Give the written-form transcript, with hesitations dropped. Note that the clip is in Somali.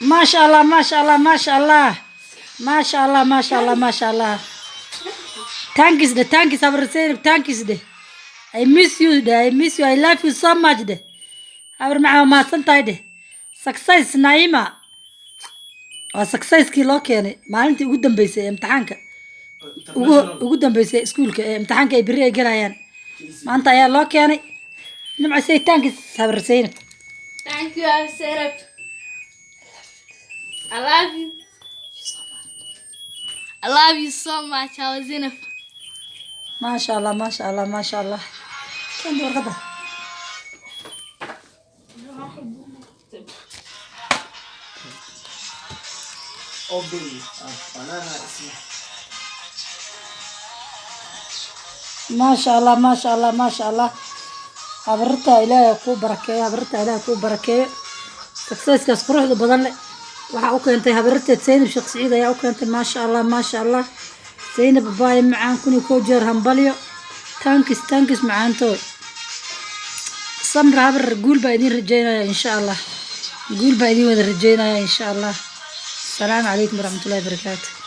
ما شاء الله ما شاء الله ما شاء الله ما شاء الله ما شاء الله ما شاء الله. Thanks de thanks habar Zainab thanks de. I miss you de I miss you I love you so much de. habar macaa ma santahay de. Success Naima. Waa successkii loo keenay maalintii ugu dambeysay ee imtixaanka ugu dambeysay iskuulka ee imtixaanka ay biri ay galayaan maanta ayaa loo keenay nimca say thanks habar Zainab. Thank you, Sarah. I love you. I love you so much. I was in a. ما شاء الله ما شاء الله ما شاء الله. كم ورقة؟ ما شاء الله ما شاء الله ما شاء الله. habarta ilaahay ku barakeeyo habarta ilaahay ku barakeeyo successkaas quruxda badan leh waxa uu keentay habarta Zainab Sheekh Saciid ayaa u keentay ma sha Allah Zainab baay macaan kuni ko jeer hambalyo thanks macaantooy samra habar guul baa idin rajeynaya insha Allah guul baa idin wada rajeynaya insha Allah. Assalaamu calaykum waraxmatullaahi wabarakaatuh.